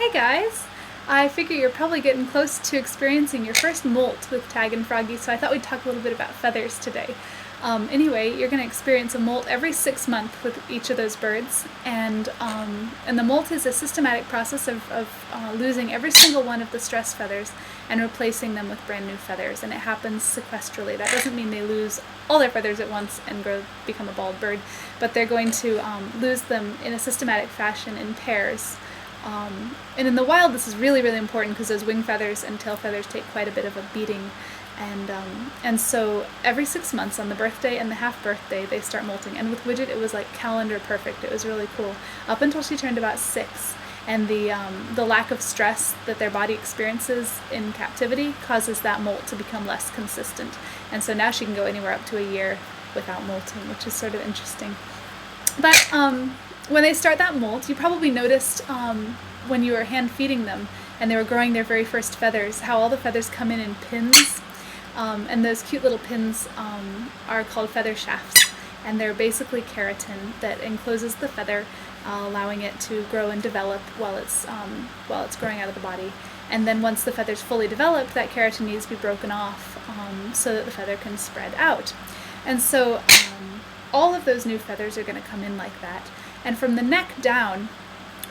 Hey guys! I figure you're probably getting close to experiencing your first molt with Tag and Froggy, so I thought we'd talk a little bit about feathers today. Anyway, you're going to experience a molt every 6 months with each of those birds, and the molt is a systematic process of losing every single one of the stress feathers and replacing them with brand new feathers, and it happens sequestrally. That doesn't mean they lose all their feathers at once and become a bald bird, but they're going to lose them in a systematic fashion in pairs. And in the wild, this is really, really important because those wing feathers and tail feathers take quite a bit of a beating. And so every 6 months, on the birthday and the half birthday, they start molting. And with Widget, it was like calendar perfect. It was really cool. Up until she turned about 6. And the lack of stress that their body experiences in captivity causes that molt to become less consistent. And so now she can go anywhere up to a year without molting, which is sort of interesting. But when they start that molt, you probably noticed when you were hand feeding them and they were growing their very first feathers, how all the feathers come in pins. And those cute little pins are called feather shafts. And they're basically keratin that encloses the feather, allowing it to grow and develop while it's growing out of the body. And then once the feather's fully developed, that keratin needs to be broken off so that the feather can spread out. And so all of those new feathers are going to come in like that. And from the neck down,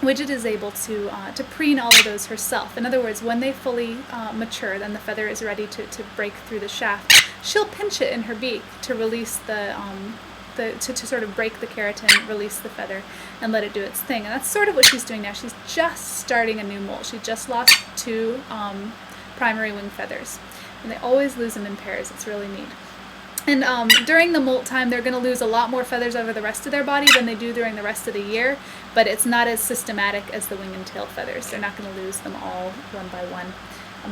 Widget is able to preen all of those herself. In other words, when they fully mature, then the feather is ready to break through the shaft. She'll pinch it in her beak to release to sort of break the keratin, release the feather, and let it do its thing. And that's sort of what she's doing now. She's just starting a new molt. She just lost 2 primary wing feathers. And they always lose them in pairs. It's really neat. And during the molt time, they're going to lose a lot more feathers over the rest of their body than they do during the rest of the year, but it's not as systematic as the wing and tail feathers. They're not going to lose them all one by one,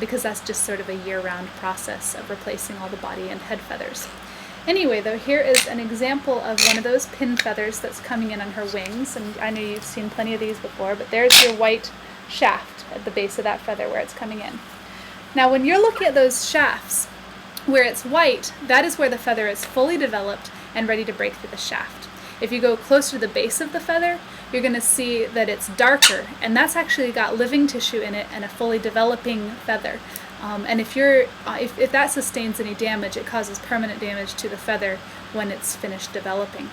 because that's just sort of a year-round process of replacing all the body and head feathers. Anyway, though, here is an example of one of those pin feathers that's coming in on her wings, and I know you've seen plenty of these before, but there's your white shaft at the base of that feather where it's coming in. Now, when you're looking at those shafts, where it's white, that is where the feather is fully developed and ready to break through the shaft. If you go closer to the base of the feather, you're going to see that it's darker, and that's actually got living tissue in it and a fully developing feather. And if that sustains any damage, it causes permanent damage to the feather when it's finished developing.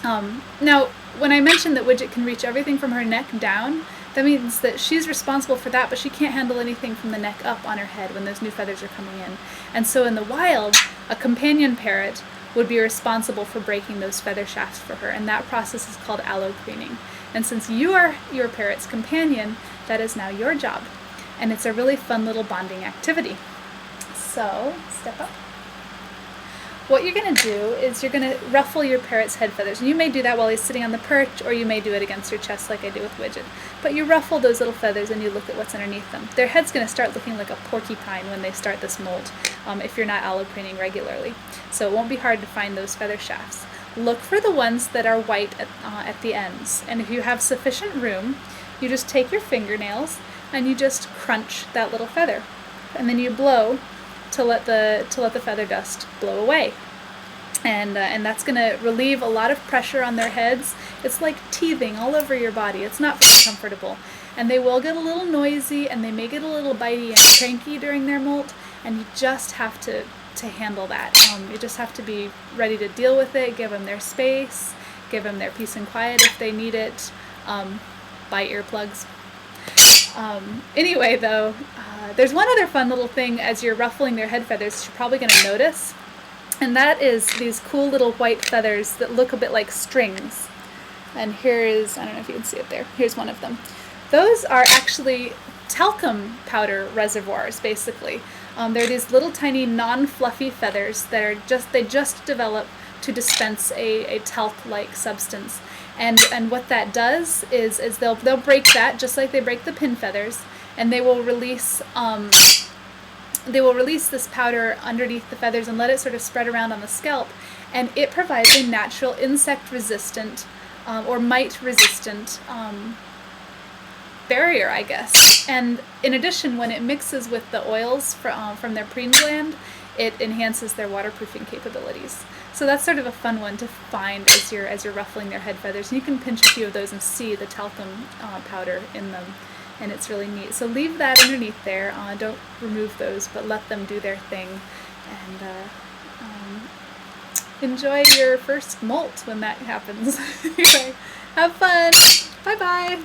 Now, when I mentioned that Widget can reach everything from her neck down, that means that she's responsible for that, but she can't handle anything from the neck up on her head when those new feathers are coming in. And so in the wild, a companion parrot would be responsible for breaking those feather shafts for her, and that process is called allopreening. And since you are your parrot's companion, that is now your job. And it's a really fun little bonding activity. So, step up. What you're going to do is you're going to ruffle your parrot's head feathers. And you may do that while he's sitting on the perch, or you may do it against your chest like I do with Widget. But you ruffle those little feathers and you look at what's underneath them. Their head's going to start looking like a porcupine when they start this molt, if you're not allopreening regularly. So it won't be hard to find those feather shafts. Look for the ones that are white at the ends. And if you have sufficient room, you just take your fingernails and you just crunch that little feather. And then you blow to let the feather dust blow away. And that's going to relieve a lot of pressure on their heads. It's like teething all over your body. It's not very comfortable. And they will get a little noisy, and they may get a little bitey and cranky during their molt, and you just have to handle that. You just have to be ready to deal with it, give them their space, give them their peace and quiet if they need it. Buy earplugs. Anyway, though, there's one other fun little thing as you're ruffling their head feathers you're probably going to notice, and that is these cool little white feathers that look a bit like strings. And here's, I don't know if you can see it there, here's one of them. Those are actually talcum powder reservoirs, basically. They're these little tiny non-fluffy feathers that are they just develop to dispense a talc-like substance. And what that does is they'll break that just like they break the pin feathers, and they will release this powder underneath the feathers and let it sort of spread around on the scalp, and it provides a natural insect-resistant or mite-resistant barrier, I guess. And in addition, when it mixes with the oils from their preen gland, it enhances their waterproofing capabilities. So that's sort of a fun one to find as you're ruffling their head feathers. And you can pinch a few of those and see the talcum powder in them. and it's really neat. So leave that underneath there. Don't remove those, but let them do their thing, and enjoy your first molt when that happens. Anyway, have fun. Bye bye.